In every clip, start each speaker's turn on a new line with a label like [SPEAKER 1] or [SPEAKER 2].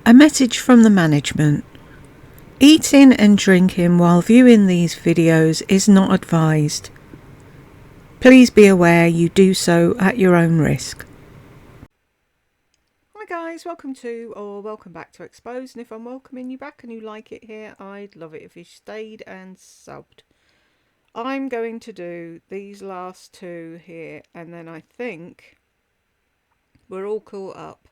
[SPEAKER 1] A message from the management. Eating and drinking while viewing these videos is not advised. Please be aware you do so at your own risk. Hi guys, welcome back to Exposed, and if I'm welcoming you back and you like it here, I'd love it if you stayed and subbed. I'm going to do these last two here, and then I think we're all caught up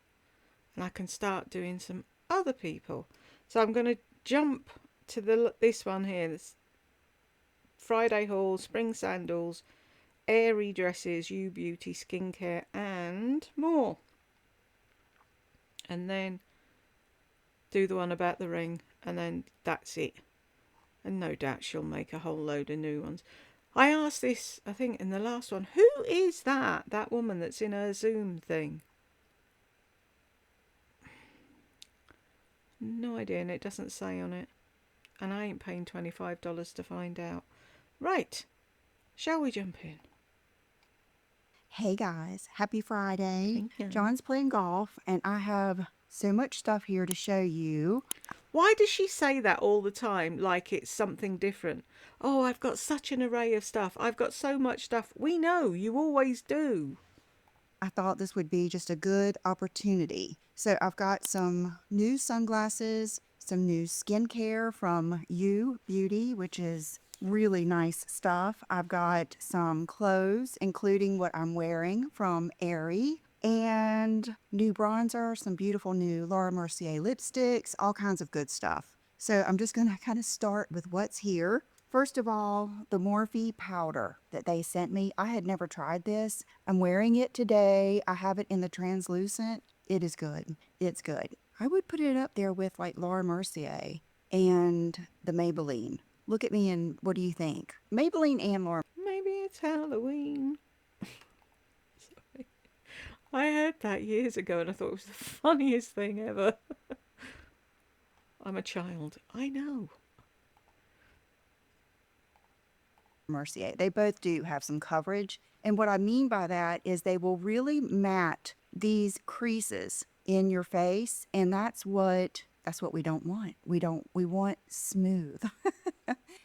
[SPEAKER 1] and I can start doing some other people. So I'm going to jump to this one here, this Friday haul, spring sandals, Aerie dresses, U Beauty skincare and more. And then do the one about the ring, and then that's it. And no doubt she'll make a whole load of new ones. I asked this, I think, in the last one. Who is that woman that's in her Zoom thing? No idea, and it doesn't say on it. And I ain't paying $25 to find out. Right, shall we jump in?
[SPEAKER 2] Hey guys, happy Friday.
[SPEAKER 1] Thank you.
[SPEAKER 2] John's playing golf, and I have so much stuff here to show you.
[SPEAKER 1] Why does she say that all the time like it's something different? Oh, I've got such an array of stuff. I've got so much stuff. We know, you always do.
[SPEAKER 2] I thought this would be just a good opportunity. So I've got some new sunglasses, some new skincare from U Beauty, which is really nice stuff. I've got some clothes, including what I'm wearing from Aerie, and new bronzer, some beautiful new Laura Mercier lipsticks, all kinds of good stuff. So I'm just going to kind of start with what's here. First of all, the Morphe powder that they sent me. I had never tried this. I'm wearing it today. I have it in the translucent. It is good. It's good. I would put it up there with like Laura Mercier and the Maybelline. Look at me and what do you think? Maybelline and Laura.
[SPEAKER 1] Maybe it's Halloween. Sorry. I heard that years ago and I thought it was the funniest thing ever. I'm a child. I know.
[SPEAKER 2] Mercier. They both do have some coverage. And what I mean by that is they will really matte these creases in your face. And that's what we don't want. We want smooth.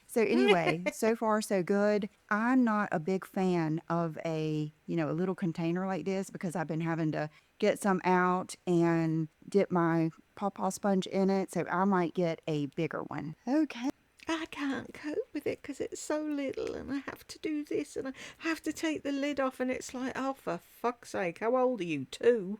[SPEAKER 2] So anyway, so far so good. I'm not a big fan of a little container like this because I've been having to get some out and dip my pawpaw sponge in it. So I might get a bigger one. Okay.
[SPEAKER 1] I can't cope with it because it's so little and I have to do this and I have to take the lid off, and it's like, oh, for fuck's sake, how old are you? 2?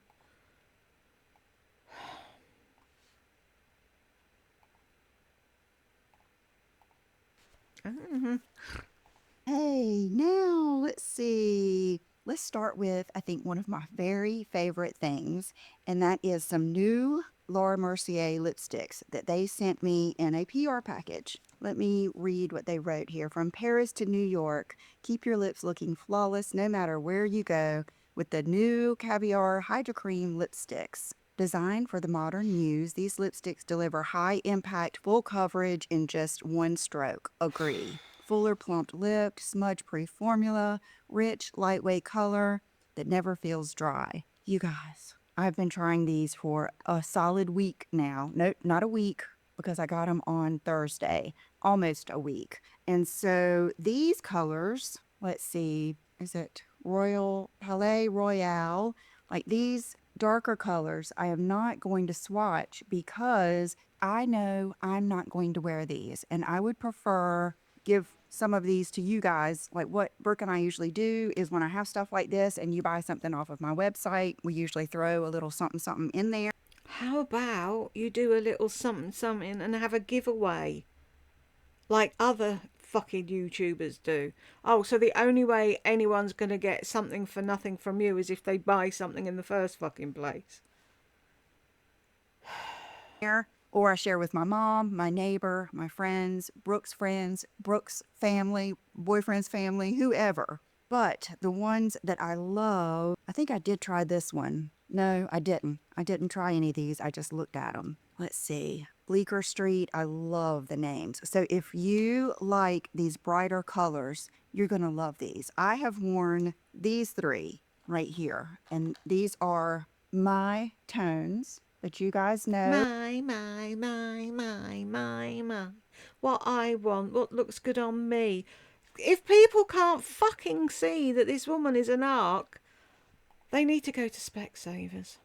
[SPEAKER 2] Hey, now let's see. Let's start with, I think, one of my very favorite things, and that is some new Laura Mercier lipsticks that they sent me in a PR package. Let me read what they wrote here. From Paris to New York, keep your lips looking flawless no matter where you go with the new Caviar Hydro Cream lipsticks. Designed for the modern muse, these lipsticks deliver high impact, full coverage in just one stroke. Agree. Fuller plumped lip, smudge-proof formula, rich, lightweight color that never feels dry. You guys, I've been trying these for a solid week now. No, not a week because I got them on Thursday. Almost a week. And so these colors, let's see, is it Royal Palais Royale? Like these darker colors, I am not going to swatch because I know I'm not going to wear these. And I would prefer give some of these to you guys. Like what Brooke and I usually do is when I have stuff like this and you buy something off of my website, we usually throw a little something something in there.
[SPEAKER 1] How about you do a little something something and have a giveaway like other fucking YouTubers do? Oh, so the only way anyone's going to get something for nothing from you is if they buy something in the first fucking place.
[SPEAKER 2] Or I share with my mom, my neighbor, my friends, Brooke's family, boyfriend's family, whoever. But the ones that I love, I think I did try this one. No, I didn't. I didn't try any of these. I just looked at them. Let's see. Bleecker Street. I love the names. So if you like these brighter colors, you're going to love these. I have worn these 3 right here, and these are my tones. But you guys know
[SPEAKER 1] My. What I want, what looks good on me. If people can't fucking see that this woman is an arc, they need to go to Specsavers.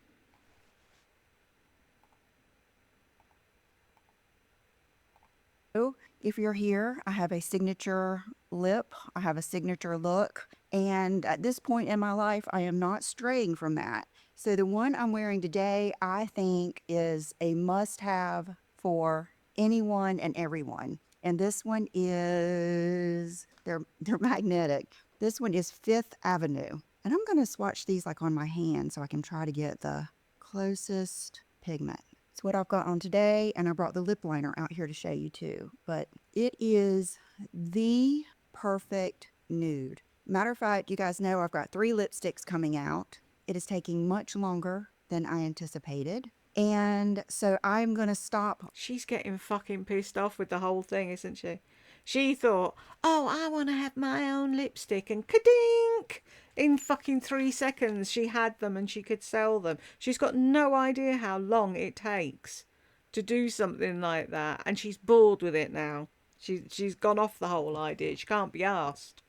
[SPEAKER 2] if you're here, I have a signature lip, I have a signature look, and at this point in my life, I am not straying from that. So the one I'm wearing today, I think is a must-have for anyone and everyone. And this one is they're magnetic. This one is Fifth Avenue. And I'm going to swatch these like on my hand so I can try to get the closest pigment. It's what I've got on today, and I brought the lip liner out here to show you too. But it is the perfect nude. Matter of fact, you guys know I've got 3 lipsticks coming out. It is taking much longer than I anticipated. And so I'm going to stop.
[SPEAKER 1] She's getting fucking pissed off with the whole thing, isn't she? She thought, oh, I want to have my own lipstick, and ka-dink! In fucking 3 seconds, she had them and she could sell them. She's got no idea how long it takes to do something like that, and she's bored with it now. She's gone off the whole idea. She can't be asked.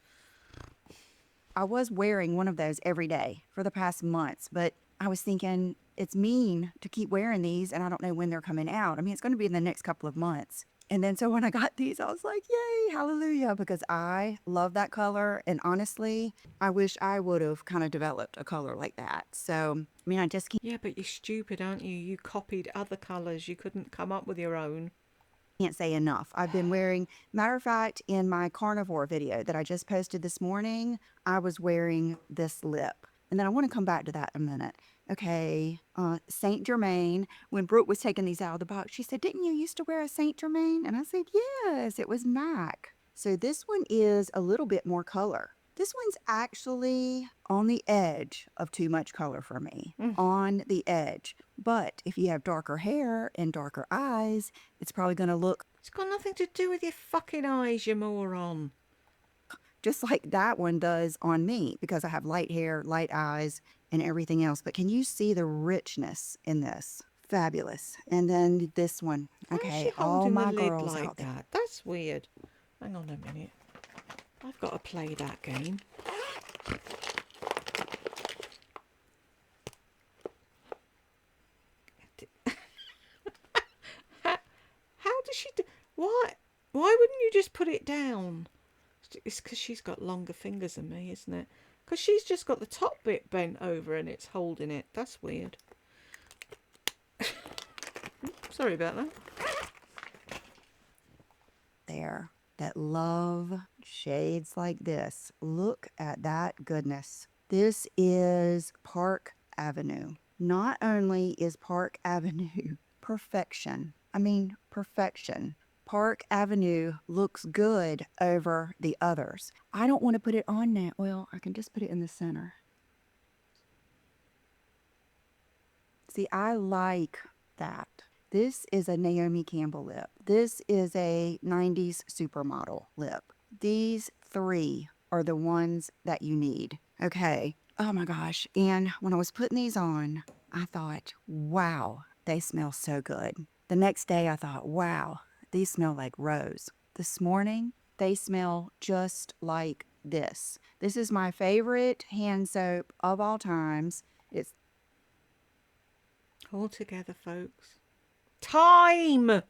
[SPEAKER 2] I was wearing one of those every day for the past months, but I was thinking it's mean to keep wearing these and I don't know when they're coming out. I mean, it's going to be in the next couple of months. And then so when I got these, I was like, yay, hallelujah, because I love that color. And honestly, I wish I would have kind of developed a color like that. So, I mean, I just
[SPEAKER 1] Yeah, but you're stupid, aren't you? You copied other colours. You couldn't come up with your own.
[SPEAKER 2] can't say enough. I've been wearing, matter of fact, in my carnivore video that I just posted this morning, I was wearing this lip. And then I want to come back to that in a minute. Okay, Saint Germain. When Brooke was taking these out of the box, she said, "Didn't you used to wear a Saint Germain?" And I said, "Yes, it was MAC." So this one is a little bit more color. This one's actually on the edge of too much color for me, on the edge. But if you have darker hair and darker eyes, it's probably going to look
[SPEAKER 1] It's got nothing to do with your fucking eyes, you moron.
[SPEAKER 2] just like that one does on me because I have light hair, light eyes, and everything else. But can you see the richness in this? Fabulous. And then this one.
[SPEAKER 1] Why is she
[SPEAKER 2] Okay, all
[SPEAKER 1] holding the
[SPEAKER 2] my
[SPEAKER 1] lid
[SPEAKER 2] girls
[SPEAKER 1] like
[SPEAKER 2] out there.
[SPEAKER 1] that? That's weird. Hang on a minute. I've got to play that game. How does she do? Why? Why wouldn't you just put it down? It's because she's got longer fingers than me, isn't it? Because she's just got the top bit bent over and it's holding it. That's weird. Sorry about that.
[SPEAKER 2] There that love shades like this. Look at that goodness. This is Park Avenue. Not only is Park Avenue perfection, I mean perfection. Park Avenue looks good over the others. I don't want to put it on now. Well, I can just put it in the center. See, I like that. This is a Naomi Campbell lip. This is a 90s supermodel lip. These 3 are the ones that you need. Okay. Oh my gosh. And when I was putting these on, I thought, wow, they smell so good. The next day, I thought, wow, these smell like rose. This morning, they smell just like this. This is my favorite hand soap of all times. It's
[SPEAKER 1] All together, folks. Time!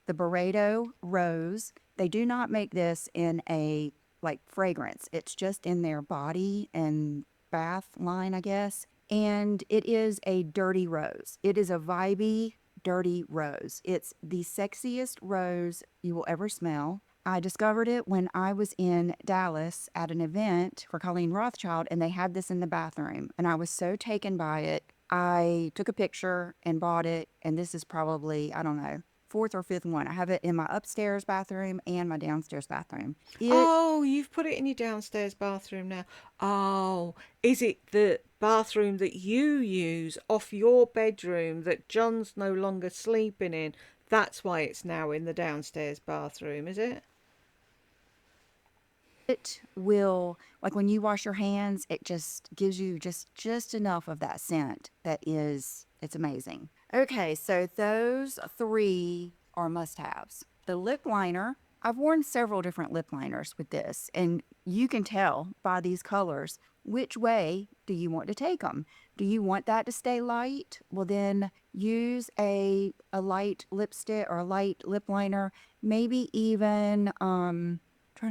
[SPEAKER 2] the Barredo Rose. They do not make this in a like fragrance. It's just in their body and bath line, I guess. And it is a dirty rose. It is a vibey, dirty rose. It's the sexiest rose you will ever smell. I discovered it when I was in Dallas at an event for Colleen Rothschild, and they had this in the bathroom. And I was so taken by it. I took a picture and bought it. And this is probably, I don't know, 4th or 5th one. I have it in my upstairs bathroom and my downstairs bathroom.
[SPEAKER 1] Oh, you've put it in your downstairs bathroom now. Oh, is it the bathroom that you use off your bedroom that John's no longer sleeping in? That's why it's now in the downstairs bathroom, is it?
[SPEAKER 2] It will, like when you wash your hands, it just gives you just enough of that scent that is, it's amazing. Okay, so those three are must-haves. The lip liner, I've worn several different lip liners with this, and you can tell by these colors which way do you want to take them. Do you want that to stay light? Well, then use a light lipstick or a light lip liner. Maybe even trying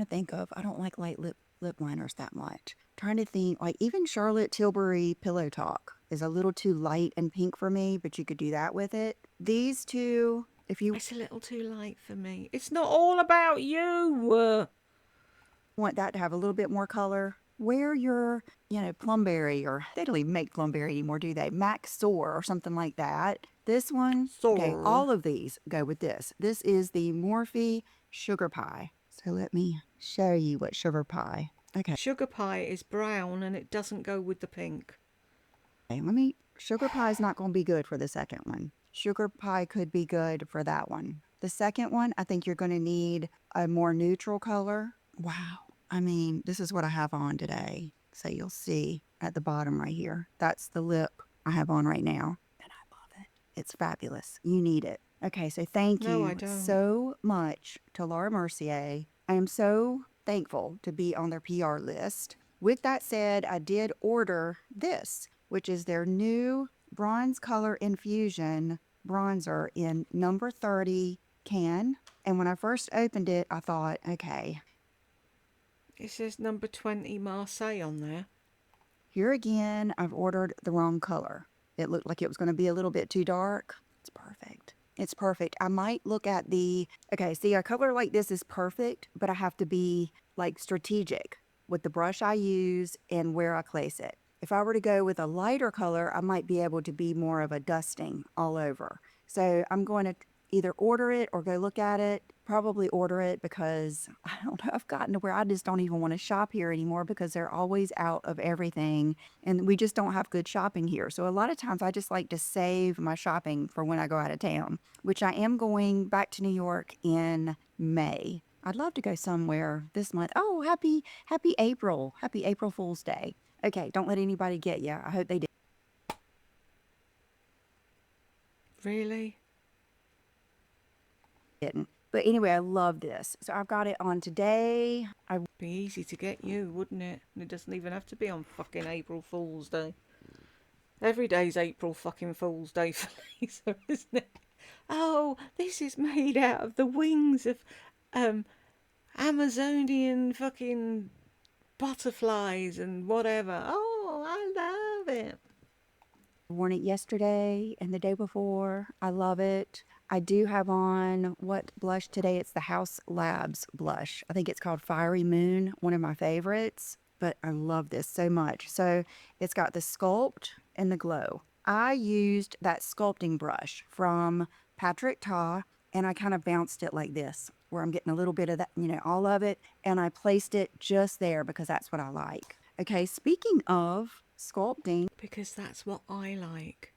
[SPEAKER 2] to think of, I don't like light lip liners that much. Trying to think, like even Charlotte Tilbury Pillow Talk is a little too light and pink for me, but you could do that with it. These two, if you
[SPEAKER 1] It's a little too light for me. It's not all about you.
[SPEAKER 2] want that to have a little bit more color, wear your, plumberry, or they don't even make plumberry anymore, do they? Max Soar or something like that. This one, okay,
[SPEAKER 1] Sore.
[SPEAKER 2] all of these go with this. This is the Morphe Sugar Pie. So let me show you what Sugar Pie. Okay,
[SPEAKER 1] Sugar pie is brown and it doesn't go with the pink.
[SPEAKER 2] Sugar Pie is not going to be good for the second one. Sugar Pie could be good for that one. The second one, I think you're going to need a more neutral color. Wow. I mean, this is what I have on today. So you'll see at the bottom right here. That's the lip I have on right now. And I love it. It's fabulous. You need it. Okay, so thank
[SPEAKER 1] No, I
[SPEAKER 2] you
[SPEAKER 1] don't.
[SPEAKER 2] so much to Laura Mercier. I am so thankful to be on their PR list. With that said, I did order this, which is their new bronze color infusion bronzer in number 30 can. And when I first opened it, I thought, okay,
[SPEAKER 1] It says number 20 Marseille on there.
[SPEAKER 2] here again, I've ordered the wrong color. It looked like it was going to be a little bit too dark. It's perfect. It's perfect. I might look at okay, see, a color like this is perfect, but I have to be like strategic with the brush I use and where I place it. If I were to go with a lighter color, I might be able to be more of a dusting all over. So I'm going to either order it or go look at it. Probably order it because I don't know, I've gotten to where I just don't even want to shop here anymore because they're always out of everything and we just don't have good shopping here. So a lot of times I just like to save my shopping for when I go out of town, which I am going back to New York in May. I'd love to go somewhere this month. Oh, happy April. Happy April Fool's Day. Okay, don't let anybody get you. I hope they
[SPEAKER 1] Really?
[SPEAKER 2] didn't. But anyway, I love this. So I've got it on today.
[SPEAKER 1] Be easy to get you, wouldn't it? And it doesn't even have to be on fucking April Fool's Day. Every day's April fucking Fool's Day for Lisa, isn't it? Oh, this is made out of the wings of um Amazonian fucking butterflies and whatever. Oh, I love it.
[SPEAKER 2] worn it yesterday and the day before. I love it. I do have on what blush today? It's the House Labs blush. I think it's called Fiery Moon, one of my favorites, but I love this so much. So it's got the sculpt and the glow. I used that sculpting brush from Patrick Ta and I kind of bounced it like this, where I'm getting a little bit of that, all of it, and I placed it just there because that's what I like. Okay, speaking of sculpting,
[SPEAKER 1] Because that's what I like.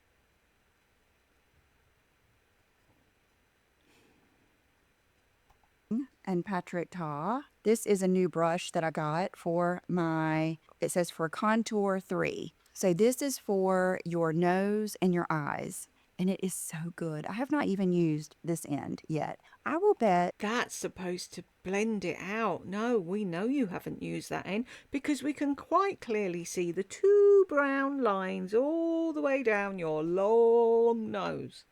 [SPEAKER 2] and Patrick Ta. This is a new brush that I got for it says for Contour 3. So this is for your nose and your eyes. And it is so good. I have not even used this end yet. I will bet
[SPEAKER 1] That's supposed to blend it out. No, we know you haven't used that end because we can quite clearly see the two brown lines all the way down your long nose.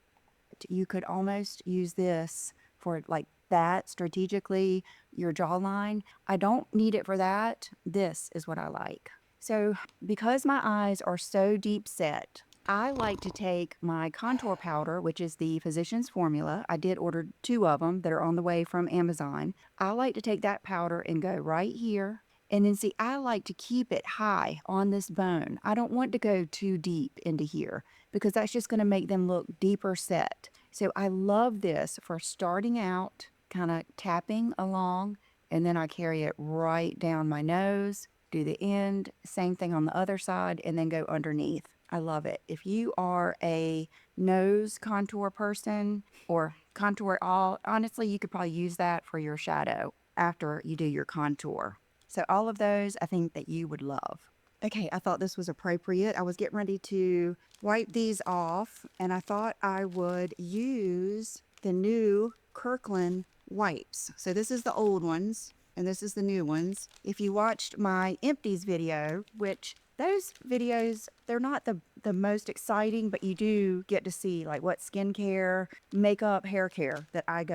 [SPEAKER 2] you could almost use this for like that strategically, your jawline. I don't need it for that. This is what I like. So, because my eyes are so deep set, I like to take my contour powder, which is the Physicians Formula. I did order 2 of them that are on the way from Amazon. I like to take that powder and go right here. And then see, I like to keep it high on this bone. I don't want to go too deep into here because that's just going to make them look deeper set. So I love this for starting out, kind of tapping along, and then I carry it right down my nose, do the end, same thing on the other side, and then go underneath. I love it. If you are a nose contour person or contour all, honestly, you could probably use that for your shadow after you do your contour. So all of those I think that you would love. Okay, I thought this was appropriate. I was getting ready to wipe these off, and I thought I would use the new Kirkland wipes. So this is the old ones, and this is the new ones. If you watched my empties video, which those videos, they're not the most exciting, but you do get to see like what skincare, makeup, hair care that I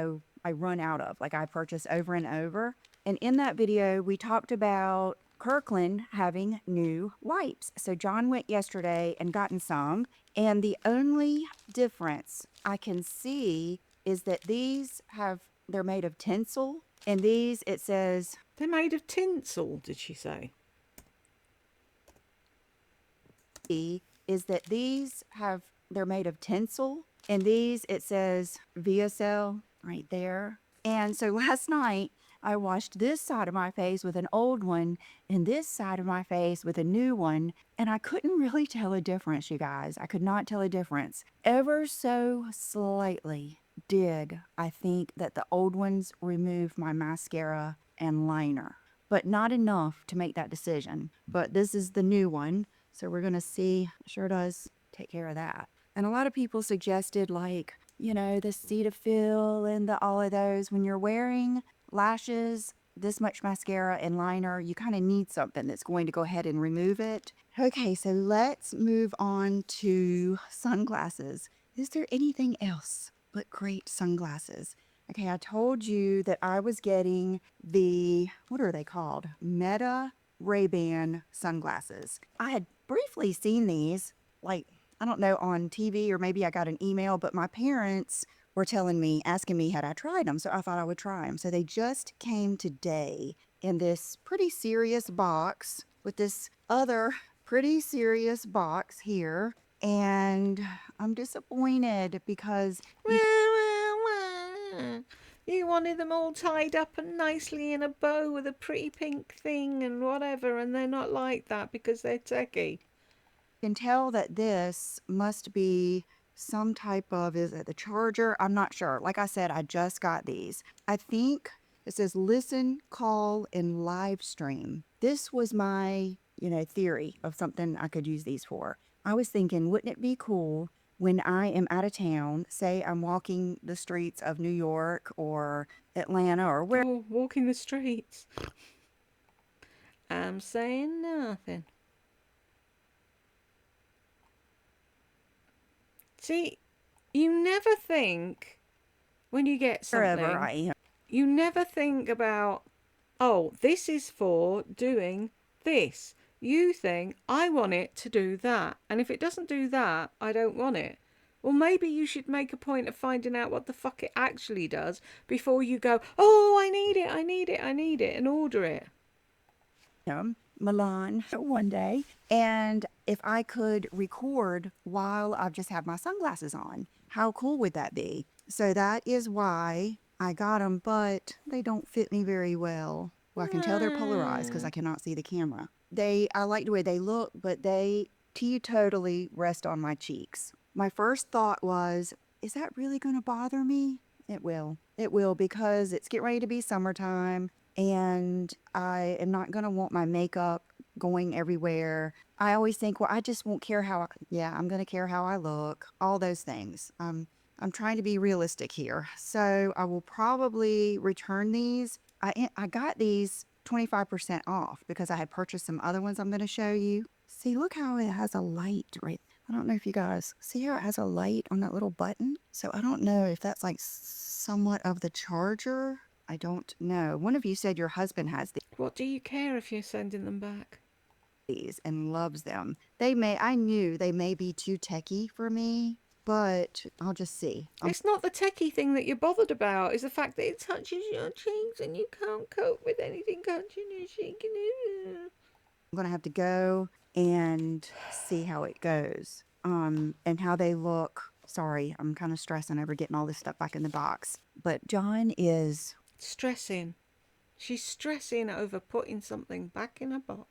[SPEAKER 2] run out of, like I purchase over and over. And in that video, we talked about Kirkland having new wipes. So John went yesterday and gotten some. And the only difference I can see is that they're made of tinsel. And these, it says,
[SPEAKER 1] They're made of tinsel, did she say?
[SPEAKER 2] is that they're made of tinsel. And these, it says VSL right there. And so last night, I washed this side of my face with an old one and this side of my face with a new one. And I couldn't really tell a difference, you guys. I could not tell a difference. Ever so slightly did I think that the old ones removed my mascara and liner, but not enough to make that decision. But this is the new one. So we're going to see. Sure does take care of that. And a lot of people suggested, like, the Cetaphil and all of those. When you're wearing lashes, this much mascara and liner, you kind of need something that's going to go ahead and remove it. Okay, so let's move on to sunglasses. Is there anything else but great sunglasses? Okay, I told you that I was getting what are they called? Meta Ray-Ban sunglasses. I had briefly seen these, like, I don't know, on TV, or maybe I got an email, but my parents were asking me had I tried them. So I thought I would try them. So they just came today in this pretty serious box with this other pretty serious box here. And I'm disappointed because
[SPEAKER 1] You wanted them all tied up and nicely in a bow with a pretty pink thing and whatever, and they're not like that because they're techie.
[SPEAKER 2] can tell that this must be some type of, is it the charger? I'm not sure. Like I said, I just got these. I think it says listen, call, and live stream. This was my, theory of something I could use these for. I was thinking, wouldn't it be cool when I am out of town, say I'm walking the streets of New York or Atlanta or where
[SPEAKER 1] Oh, walking the streets. I'm saying nothing. See, you never think when you get
[SPEAKER 2] wherever
[SPEAKER 1] something,
[SPEAKER 2] I am.
[SPEAKER 1] you never think about, oh, this is for doing this. You think, I want it to do that. And if it doesn't do that, I don't want it. Well, maybe you should make a point of finding out what the fuck it actually does before you go, oh, I need it, I need it, I need it, and order it.
[SPEAKER 2] Milan one day, and if I could record while I've just had my sunglasses on, how cool would that be? So that is why I got them, but they don't fit me very well. Well, I can tell they're polarized because I cannot see the camera. I like the way they look, but they totally rest on my cheeks. My first thought was, is that really going to bother me? It will. It will, because it's getting ready to be summertime and I am not going to want my makeup going everywhere. I always think, well, I just won't care I'm going to care how I look, all those things. I'm trying to be realistic here. So I will probably return these. I got these 25% off because I had purchased some other ones I'm going to show you. See, look how it has a light right. I don't know if you guys see how it has a light on that little button. So I don't know if that's like somewhat of the charger. I don't know. One of you said your husband has
[SPEAKER 1] What do you care if you're sending them back?
[SPEAKER 2] these and loves them. I knew they may be too techy for me, but I'll just see.
[SPEAKER 1] It's not the techie thing that you're bothered about. It's the fact that it touches your cheeks and you can't cope with anything touching your cheek.
[SPEAKER 2] I'm going to have to go and see how it goes. And how they look. Sorry, I'm kind of stressing over getting all this stuff back in the box. But John is
[SPEAKER 1] Stressing. She's stressing over putting something back in a box.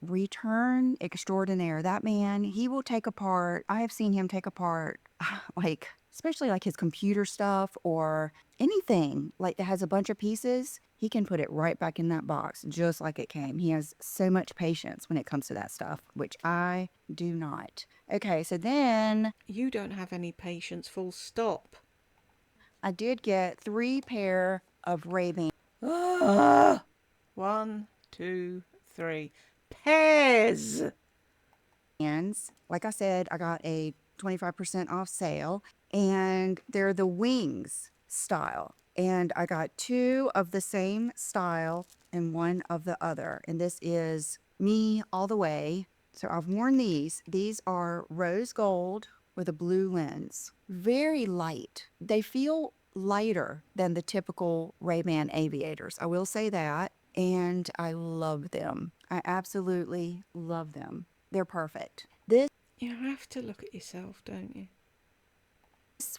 [SPEAKER 2] return extraordinaire. That man, he will take apart. I have seen him take apart, like, especially like his computer stuff or anything like that has a bunch of pieces, he can put it right back in that box just like it came. He has so much patience when it comes to that stuff, which I do not. Okay, so then
[SPEAKER 1] You don't have any patience, full stop.
[SPEAKER 2] I did get 3 pair of Ray-Bans.
[SPEAKER 1] Ah! 1, 2, 3. Pairs!
[SPEAKER 2] Like I said, I got a 25% off sale, and they're the wings style. And I got 2 of the same style and 1 of the other. And this is me all the way. So I've worn these. These are rose gold with a blue lens. Very light. They feel lighter than the typical Ray-Ban aviators. I will say that. And I love them. I absolutely love them. They're perfect. This
[SPEAKER 1] You have to look at yourself, don't you?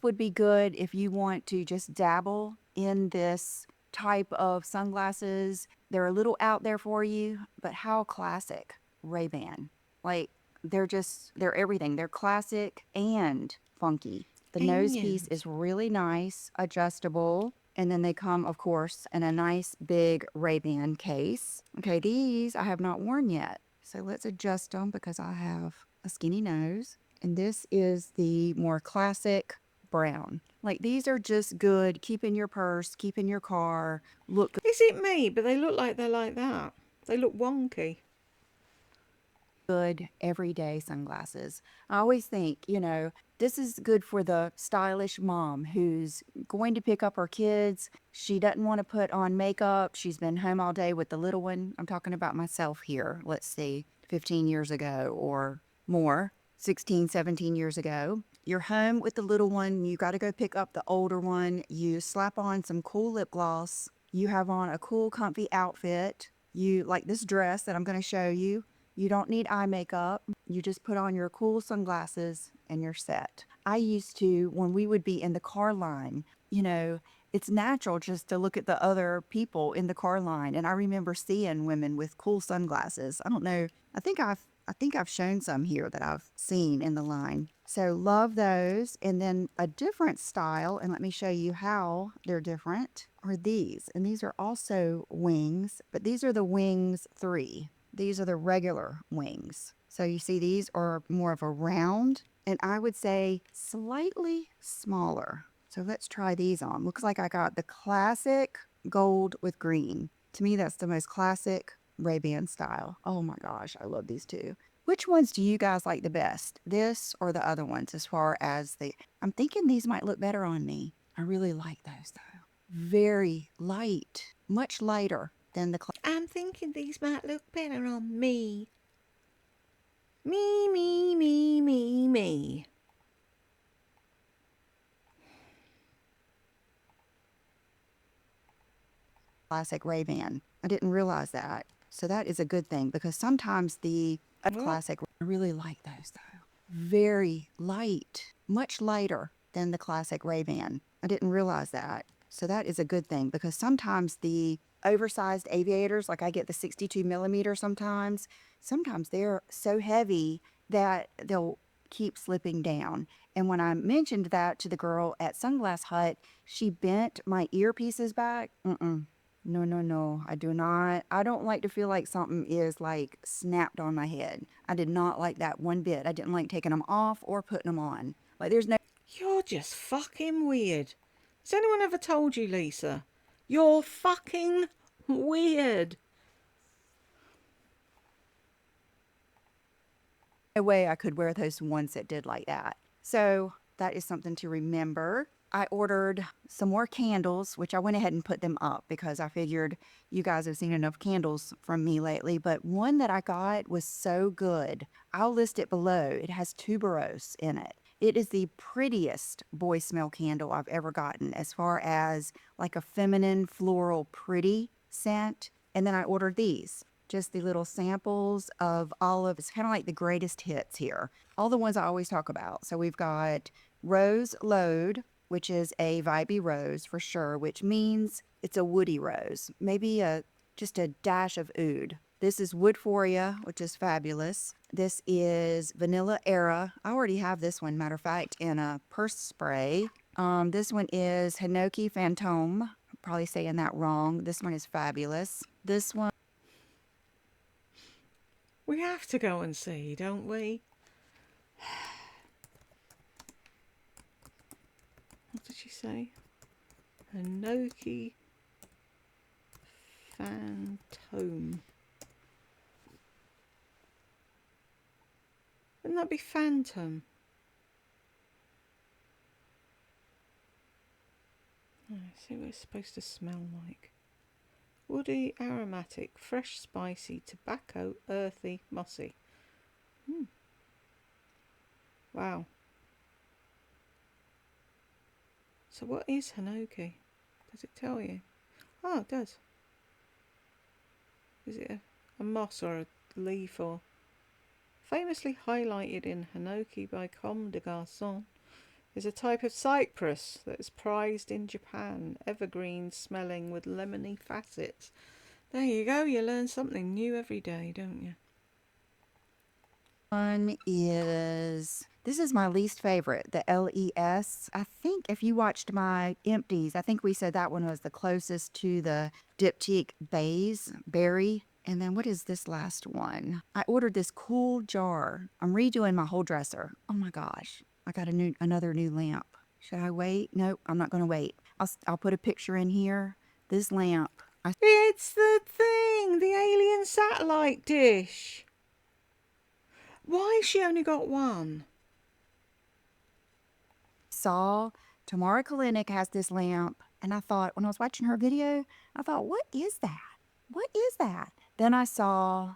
[SPEAKER 2] would be good if you want to just dabble in this type of sunglasses. They're a little out there for you, but how classic Ray-Ban. Like they're everything. They're classic and funky. The nose piece
[SPEAKER 1] And
[SPEAKER 2] is really nice, adjustable, and then they come, of course, in a nice big Ray-Ban case. Okay, these I have not worn yet. So let's adjust them because I have a skinny nose. And this is the more classic brown. Like these are just good, keep in your purse, keep in your car, look
[SPEAKER 1] is it me? But they look like they're like that. They look wonky.
[SPEAKER 2] good everyday sunglasses. I always think, this is good for the stylish mom who's going to pick up her kids. She doesn't want to put on makeup. She's been home all day with the little one. I'm talking about myself here. Let's see, 15 years ago or more, 16, 17 years ago. You're home with the little one. You got to go pick up the older one. You slap on some cool lip gloss. You have on a cool, comfy outfit. You like this dress that I'm going to show you. You don't need eye makeup. You just put on your cool sunglasses and you're set. I used to, when we would be in the car line, it's natural just to look at the other people in the car line. And I remember seeing women with cool sunglasses. I don't know. I think I've shown some here that I've seen in the line. So love those. And then a different style, and let me show you how they're different, are these. And these are also wings, but these are the Wings 3. These are the regular wings. So you see these are more of a round, and I would say slightly smaller. So let's try these on. Looks like I got the classic gold with green. To me, that's the most classic Ray-Ban style. Oh my gosh, I love these two. Which ones do you guys like the best? This or the other ones as far as I'm thinking these might look better on me. I really like those though. Very light, much lighter than the
[SPEAKER 1] I'm thinking these might look better on me. Me, me, me, me, me.
[SPEAKER 2] classic Ray-Ban. I didn't realize that. So that is a good thing because sometimes the
[SPEAKER 1] What?
[SPEAKER 2] classic, I really like those though. Very light, much lighter than the classic Ray-Ban. I didn't realize that. So that is a good thing because sometimes the oversized aviators, like I get the 62 millimeter sometimes they're so heavy that they'll keep slipping down. And when I mentioned that to the girl at Sunglass Hut, she bent my earpieces back. No, no, no. I do not. I don't like to feel like something is like snapped on my head. I did not like that one bit. I didn't like taking them off or putting them on. Like there's no
[SPEAKER 1] You're just fucking weird. Has anyone ever told you, Lisa? You're fucking weird.
[SPEAKER 2] way I could wear those ones that did like that. So that is something to remember. I ordered some more candles, which I went ahead and put them up because I figured you guys have seen enough candles from me lately. But one that I got was so good. I'll list it below. It has tuberose in it. It is the prettiest boy smell candle I've ever gotten as far as like a feminine floral pretty scent. And then I ordered these, just the little samples of all of it's kind of like the greatest hits here. All the ones I always talk about. So we've got Rose Load, which is a vibey rose for sure, which means it's a woody rose, maybe just a dash of oud. This is Woodforia, which is fabulous. This is Vanilla Era. I already have this one, matter of fact, in a purse spray. This one is Hinoki Fantôme. I'm probably saying that wrong. This one is fabulous. This one,
[SPEAKER 1] We have to go and see, don't we? What did she say? Hinoki Fantôme. Wouldn't that be phantom? Let's see what it's supposed to smell like. Woody, aromatic, fresh, spicy, tobacco, earthy, mossy. Wow. So what is Hinoki? Does it tell you? Oh, it does. Is it a moss or a leaf or... Famously highlighted in Hinoki by Comme des Garçons is a type of cypress that is prized in Japan, evergreen smelling with lemony facets. There you go, you learn something new every day, don't you?
[SPEAKER 2] one is, this is my least favorite, the LES. I think if you watched my empties, I think we said that one was the closest to the diptyque base, berry. And then what is this last one? I ordered this cool jar. I'm redoing my whole dresser. Oh my gosh. I got another new lamp. Should I wait? Nope, I'm not going to wait. I'll put a picture in here. This lamp, I
[SPEAKER 1] It's the thing, the alien satellite dish. Why has she only got one?
[SPEAKER 2] saw Tamara Kalinick has this lamp, and I thought, when I was watching her video, I thought, what is that? What is that? Then I saw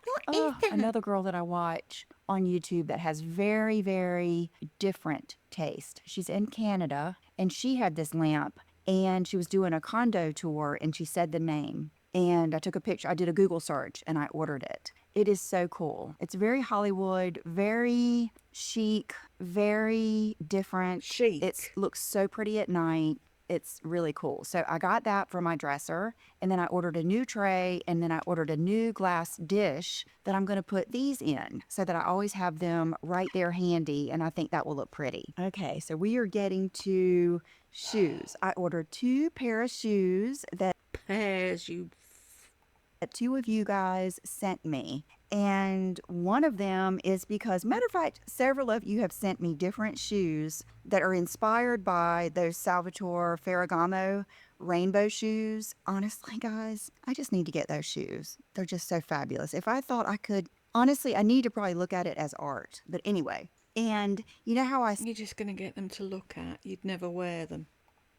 [SPEAKER 2] another girl that I watch on YouTube that has very, very different taste. She's in Canada, and she had this lamp, and she was doing a condo tour, and she said the name. And I took a picture, I did a Google search, and I ordered it. It is so cool. It's very Hollywood, very chic, very different.
[SPEAKER 1] Chic.
[SPEAKER 2] It looks so pretty at night. It's really cool. So I got that for my dresser, and then I ordered a new tray, and then I ordered a new glass dish that I'm going to put these in so that I always have them right there handy, and I think that will look pretty. Okay, so we are getting to shoes. I ordered 2 pair of shoes that
[SPEAKER 1] Pears, you...
[SPEAKER 2] two of you guys sent me. And one of them is because, matter of fact, several of you have sent me different shoes that are inspired by those Salvatore Ferragamo rainbow shoes. Honestly, guys, I just need to get those shoes. They're just so fabulous. If I thought I could, honestly, I need to probably look at it as art. But anyway, and you know how I
[SPEAKER 1] You're just going to get them to look at. You'd never wear them.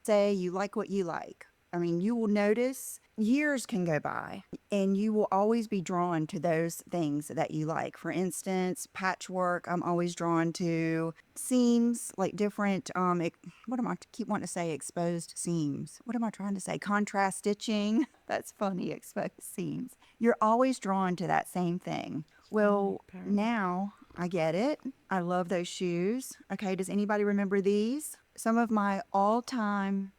[SPEAKER 2] say you like what you like. I mean, you will notice years can go by and you will always be drawn to those things that you like. For instance, patchwork, I'm always drawn to seams, like different, what am I keep wanting to say? Exposed seams. What am I trying to say? Contrast stitching. That's funny, exposed seams. You're always drawn to that same thing. Well,
[SPEAKER 1] apparently.
[SPEAKER 2] now I get it. I love those shoes. Okay, does anybody remember these? Some of my all-time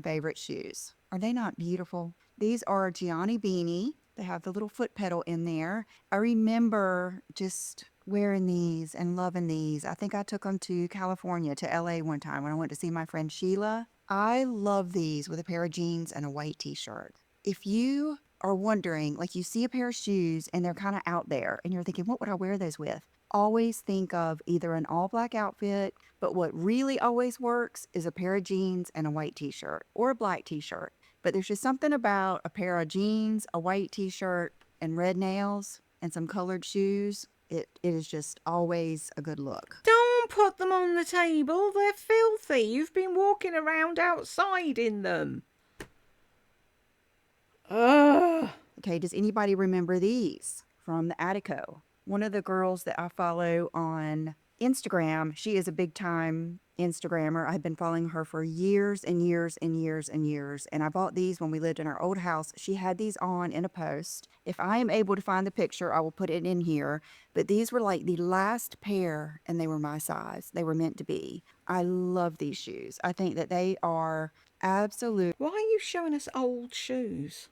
[SPEAKER 2] favorite shoes. Are they not beautiful? These are Gianni Beanie. They have the little foot pedal in there. I remember just wearing these and loving these. I think I took them to California, to LA one time when I went to see my friend Sheila. I love these with a pair of jeans and a white t-shirt. If you are wondering, like you see a pair of shoes and they're kind of out there and you're thinking, what would I wear those with? Always think of either an all black outfit, but what really always works is a pair of jeans and a white t-shirt or a black t-shirt. But there's just something about a pair of jeans, a white t-shirt, and red nails and some colored shoes. It is just always a good look.
[SPEAKER 1] Don't put them on the table. They're filthy. You've been walking around outside in them. Ugh.
[SPEAKER 2] Okay, does anybody remember these from the Attico? One of the girls that I follow on Instagram, she is a big time Instagrammer. I've been following her for years and years and years and years. And I bought these when we lived in our old house. She had these on in a post. If I am able to find the picture, I will put it in here. But these were like the last pair and they were my size. They were meant to be. I love these shoes. I think that they are absolutely
[SPEAKER 1] Why are you showing us old shoes?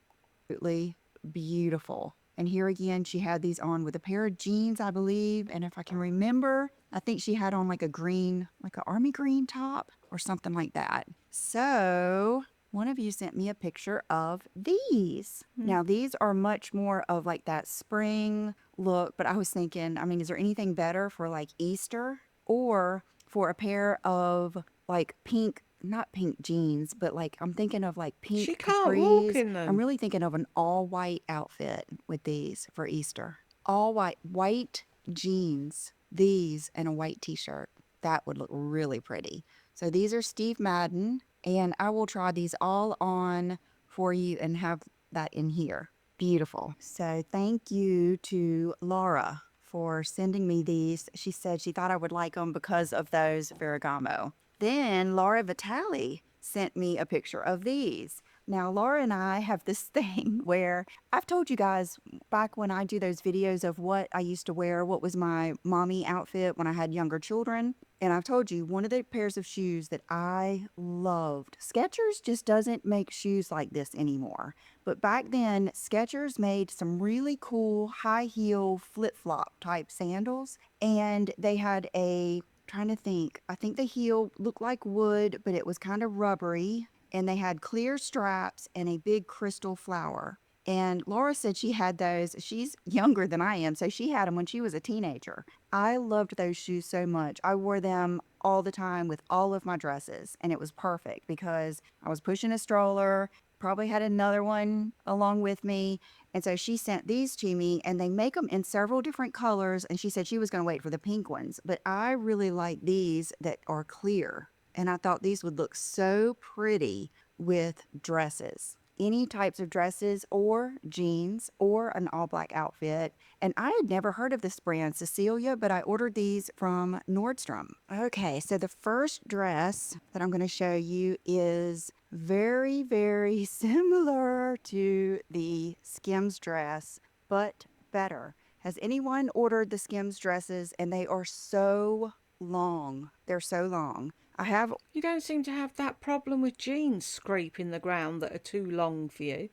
[SPEAKER 2] beautiful. And here again, she had these on with a pair of jeans, I believe. And if I can remember, I think she had on like a green, like an army green top or something like that. So one of you sent me a picture of these.
[SPEAKER 1] Hmm.
[SPEAKER 2] Now, these are much more of like that spring look, but I was thinking, I mean, is there anything better for like Easter or for a pair of like pink, not pink jeans, but like I'm thinking of like
[SPEAKER 1] She
[SPEAKER 2] pink
[SPEAKER 1] can't walk
[SPEAKER 2] capris.
[SPEAKER 1] in
[SPEAKER 2] I'm
[SPEAKER 1] them.
[SPEAKER 2] really thinking of an all white outfit with these for Easter. All white, white jeans, these, and a white t shirt. That would look really pretty. So these are Steve Madden, and I will try these all on for you and have that in here. Beautiful. So thank you to Laura for sending me these. She said she thought I would like them because of those Ferragamo. Then Laura Vitale sent me a picture of these. Now, Laura and I have this thing where I've told you guys back when I do those videos of what I used to wear, what was my mommy outfit when I had younger children. And I've told you one of the pairs of shoes that I loved. Skechers just doesn't make shoes like this anymore. But back then, Skechers made some really cool high heel flip flop type sandals. And they had a, trying to think, I think the heel looked like wood, but it was kind of rubbery. And they had clear straps and a big crystal flower. And Laura said she had those. She's younger than I am, so she had them when she was a teenager. I loved those shoes so much. I wore them all the time with all of my dresses, and it was perfect because I was pushing a stroller, probably had another one along with me. And so she sent these to me, and they make them in several different colors. And she said she was going to wait for the pink ones, but I really like these that are clear. And I thought these would look so pretty with dresses. Any types of dresses or jeans or an all black outfit. And I had never heard of this brand, Cecilia, but I ordered these from Nordstrom. Okay, so the first dress that I'm going to show you is very, very similar to the Skims dress, but better. Has anyone ordered the Skims dresses? And they are so long. They're so long. I have
[SPEAKER 1] You don't seem to have that problem with jeans scraping the ground that are too long for you.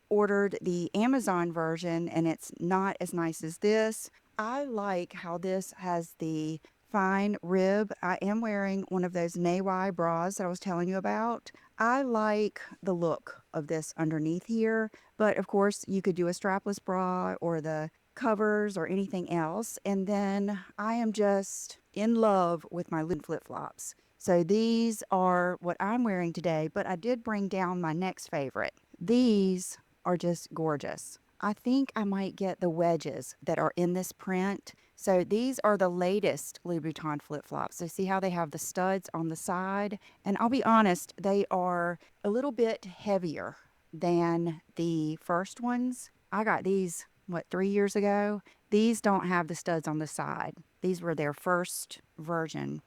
[SPEAKER 2] ordered the Amazon version and it's not as nice as this. I like how this has the fine rib. I am wearing one of those Naywai bras that I was telling you about. I like the look of this underneath here, but of course you could do a strapless bra or the covers or anything else. And then I am just in love with my flip flops. So these are what I'm wearing today, but I did bring down my next favorite. These are just gorgeous. I think I might get the wedges that are in this print. So these are the latest Louboutin flip-flops. So see how they have the studs on the side? And I'll be honest, they are a little bit heavier than the first ones. I got these, what, 3 years ago? These don't have the studs on the side. These were their first version.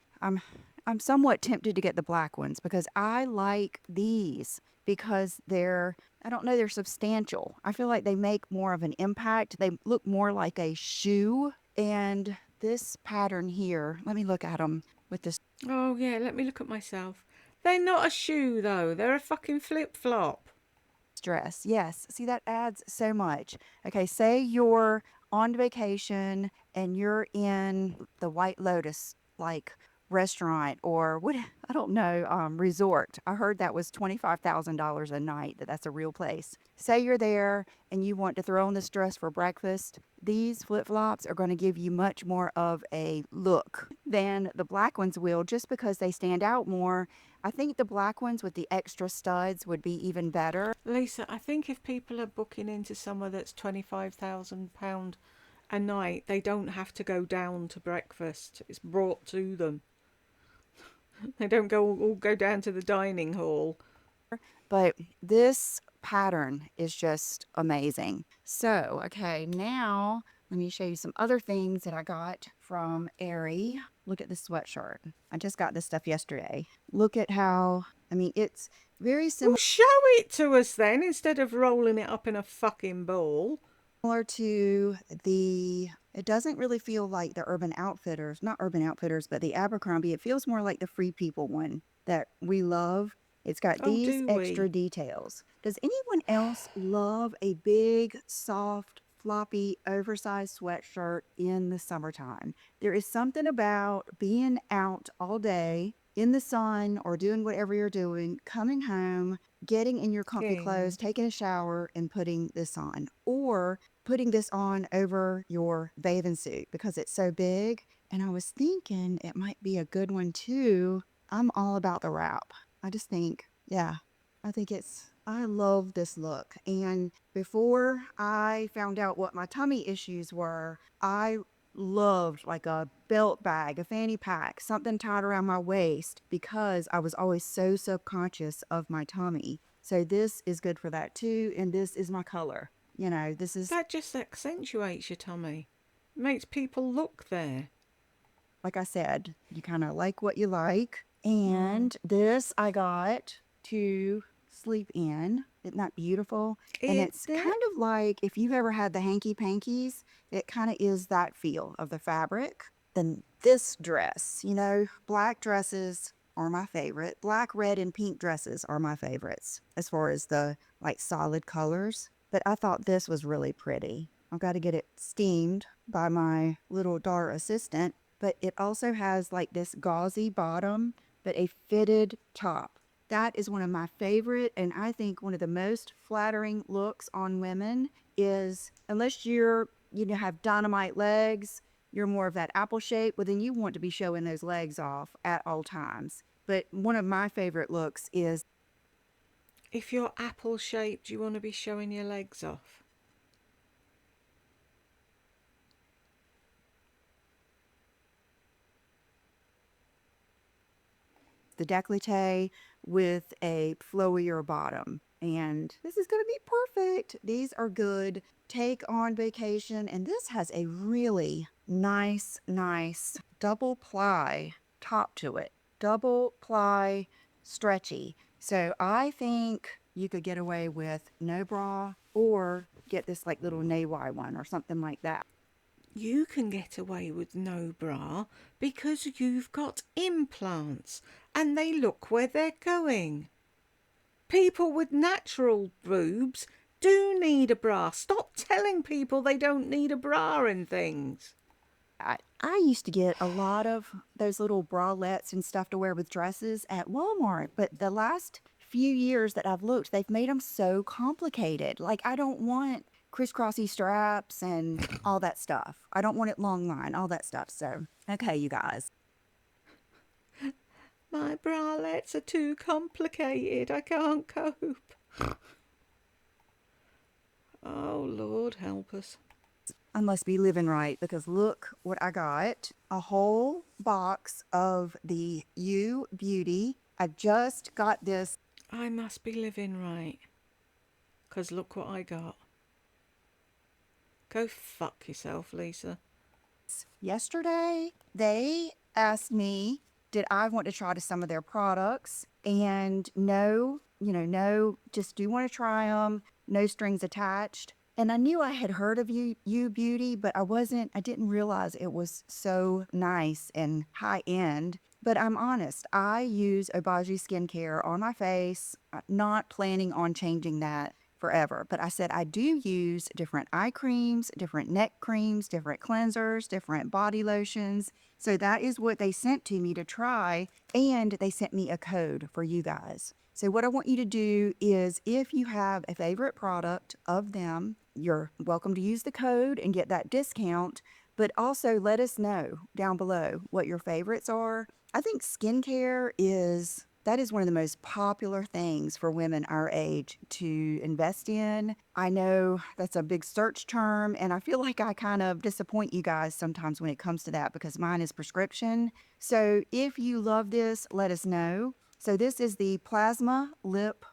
[SPEAKER 2] I'm somewhat tempted to get the black ones because I like these because they're, I don't know, they're substantial. I feel like they make more of an impact. They look more like a shoe. And this pattern here, let me look at them with this
[SPEAKER 1] Oh, yeah, let me look at myself. They're not a shoe, though. They're a fucking flip flop.
[SPEAKER 2] dress. Yes, see, that adds so much. Okay, say you're on vacation and you're in the White Lotus, like restaurant or what, I don't know, resort. I heard that was $25,000 a night, that's a real place. Say you're there and you want to throw on this dress for breakfast. These flip flops are going to give you much more of a look than the black ones will just because they stand out more. I think the black ones with the extra studs would be even better.
[SPEAKER 1] Lisa, I think if people are booking into somewhere that's £25,000 a night, they don't have to go down to breakfast. It's brought to them. They don't all go down to the dining hall.
[SPEAKER 2] But this pattern is just amazing. So, okay, now let me show you some other things that I got from Aerie. Look at this sweatshirt. I just got this stuff yesterday. Look at how, I mean, it's very
[SPEAKER 1] Well,
[SPEAKER 2] similar
[SPEAKER 1] show it to us then instead of rolling it up in a fucking ball.
[SPEAKER 2] to the, it doesn't really feel like the Urban Outfitters, not Urban Outfitters, but the Abercrombie. It feels more like the Free People one that we love. It's got
[SPEAKER 1] Oh,
[SPEAKER 2] these
[SPEAKER 1] do
[SPEAKER 2] extra
[SPEAKER 1] we?
[SPEAKER 2] details. Does anyone else love a big, soft floppy, oversized sweatshirt in the summertime. There is something about being out all day in the sun or doing whatever you're doing, coming home, getting in your comfy clothes,
[SPEAKER 1] King.
[SPEAKER 2] taking a shower, and putting this on. Or putting this on over your bathing suit because it's so big. And I was thinking it might be a good one too. I'm all about the wrap. I just think, yeah, I think I love this look. And before I found out what my tummy issues were, I loved like a belt bag, a fanny pack, something tied around my waist because I was always so subconscious of my tummy. So this is good for that too. And this is my color. This is,
[SPEAKER 1] That just accentuates your tummy. Makes people look there.
[SPEAKER 2] like I said, you kind of like what you like.
[SPEAKER 1] Mm.
[SPEAKER 2] And this I got to sleep in. Isn't that beautiful? And
[SPEAKER 1] Is
[SPEAKER 2] it's
[SPEAKER 1] it?
[SPEAKER 2] kind of like if you've ever had the hanky pankies, it kind of is that feel of the fabric. Then this dress, black dresses are my favorite. Black, red, and pink dresses are my favorites as far as the like solid colors. But I thought this was really pretty. I've got to get it steamed by my little daughter assistant, but it also has like this gauzy bottom, but a fitted top. That is one of my favorite, and I think one of the most flattering looks on women is unless have dynamite legs, you're more of that apple shape, well, then you want to be showing those legs off at all times. But one of my favorite looks is
[SPEAKER 1] If you're apple shaped, you want to be showing your legs off.
[SPEAKER 2] the décolleté with a flowier bottom. And this is going to be perfect. These are good. Take on vacation. And this has a really nice double ply top to it. Double ply stretchy. So I think you could get away with no bra or get this like little Nay-Y one or something like that.
[SPEAKER 1] You can get away with no bra because you've got implants and they look where they're going. People with natural boobs do need a bra. Stop telling people they don't need a bra and things.
[SPEAKER 2] I used to get a lot of those little bralettes and stuff to wear with dresses at Walmart, but the last few years that I've looked, they've made them so complicated. Like, I don't want crisscrossy straps and all that stuff. I don't want it long line, all that stuff. So, okay, you guys.
[SPEAKER 1] My bralettes are too complicated. I can't cope. Oh, Lord, help us.
[SPEAKER 2] I must be living right because look what I got. A whole box of the U Beauty. I just got this
[SPEAKER 1] I must be living right. 'Cause look what I got. Go fuck yourself, Lisa.
[SPEAKER 2] yesterday. They asked me, did I want to try to some of their products? And no, no, just do want to try them, no strings attached. And I knew I had heard of you Beauty, but I didn't realize it was so nice and high end. But I'm honest, I use Obagi skincare on my face, not planning on changing that forever. But I said I do use different eye creams, different neck creams, different cleansers, different body lotions. So that is what they sent to me to try. And they sent me a code for you guys. So what I want you to do is if you have a favorite product of them, you're welcome to use the code and get that discount. But also let us know down below what your favorites are. I think skincare that is one of the most popular things for women our age to invest in. I know that's a big search term, and I feel like I kind of disappoint you guys sometimes when it comes to that because mine is prescription. So if you love this, let us know. So this is the Plasma Lip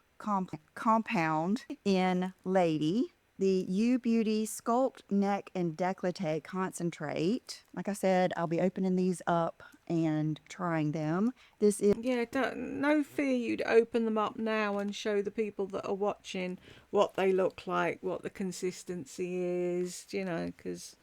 [SPEAKER 2] Compound in Lady. The U Beauty Sculpt Neck and Décolleté Concentrate. Like I said, I'll be opening these up and trying them. This is
[SPEAKER 1] Yeah, no fear you'd open them up now and show the people that are watching what they look like, what the consistency is, because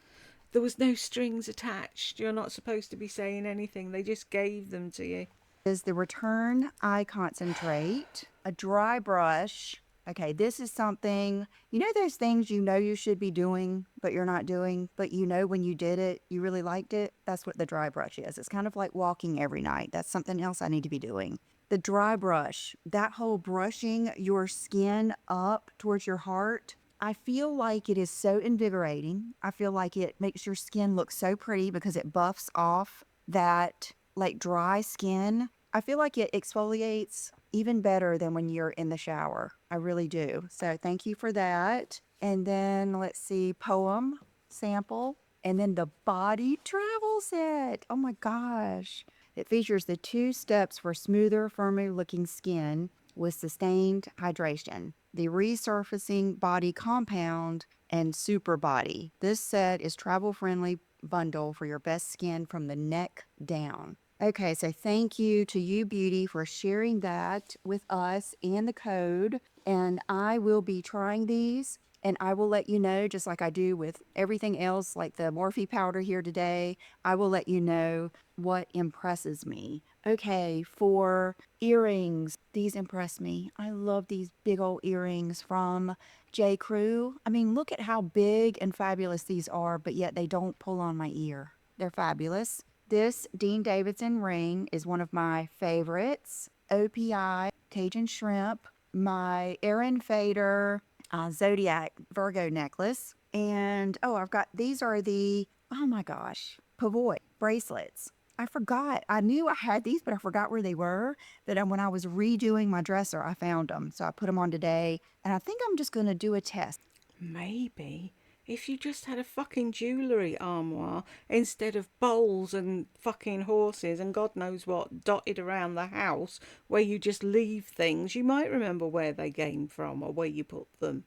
[SPEAKER 1] there was no strings attached. You're not supposed to be saying anything. They just gave them to you.
[SPEAKER 2] the Return Eye Concentrate, a dry brush, Okay, this is something, you know, those things you know you should be doing, but you're not doing, but you know when you did it, you really liked it. That's what the dry brush is. It's kind of like walking every night. That's something else I need to be doing. The dry brush, that whole brushing your skin up towards your heart, I feel like it is so invigorating. I feel like it makes your skin look so pretty because it buffs off that like dry skin. I feel like it exfoliates even better than when you're in the shower. I really do. So thank you for that. And then let's see, poem sample. And then the body travel set. Oh my gosh. It features the 2 steps for smoother, firmer looking skin with sustained hydration, the resurfacing body compound, and super body. This set is travel friendly bundle for your best skin from the neck down. Okay, so thank you to You Beauty for sharing that with us and the code. And I will be trying these and I will let you know, just like I do with everything else, like the Morphe powder here today. I will let you know what impresses me. Okay, for earrings, these impress me. I love these big old earrings from J. Crew. I mean, look at how big and fabulous these are, but yet they don't pull on my ear. They're fabulous. This Dean Davidson ring is one of my favorites. OPI, Cajun Shrimp, my Erin Fader Zodiac Virgo necklace. And oh, I've got these are the, oh my gosh, Pavoy bracelets. I forgot. I knew I had these, but I forgot where they were. But when I was redoing my dresser, I found them. So I put them on today. And I think I'm just going to do a test.
[SPEAKER 1] Maybe if you just had a fucking jewellery armoire instead of bowls and fucking horses and God knows what dotted around the house where you just leave things, you might remember where they came from or where you put them.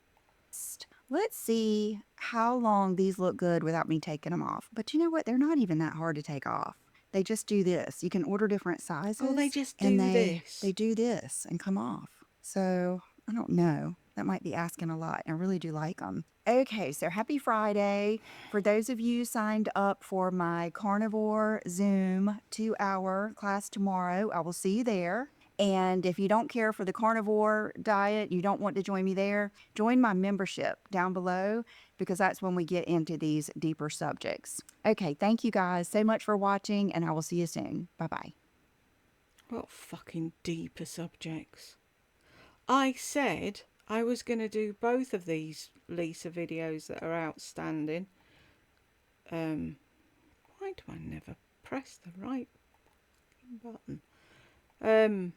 [SPEAKER 2] Let's see how long these look good without me taking them off. But you know what? They're not even that hard to take off. They just do this. You can order different
[SPEAKER 1] Oh, they
[SPEAKER 2] sizes
[SPEAKER 1] just
[SPEAKER 2] and
[SPEAKER 1] do
[SPEAKER 2] they
[SPEAKER 1] this.
[SPEAKER 2] do this and come off. So I don't know. That might be asking a lot. I really do like them. Okay, so happy Friday. For those of you signed up for my carnivore Zoom 2 hour class tomorrow, I will see you there. And if you don't care for the carnivore diet, you don't want to join me there, join my membership down below because that's when we get into these deeper subjects. Okay, thank you guys so much for watching, and I will see you soon. Bye bye.
[SPEAKER 1] What fucking deeper subjects? I said I was going to do both of these Lisa videos that are outstanding. Um, why do I never press the right button? Um,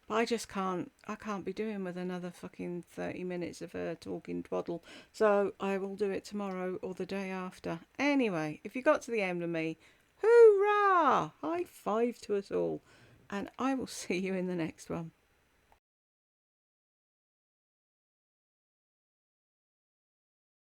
[SPEAKER 1] I just can't. I can't be doing with another fucking 30 minutes of her talking twaddle. So I will do it tomorrow or the day after. Anyway, if you got to the end of me, hoorah! High five to us all. And I will see you in the next one.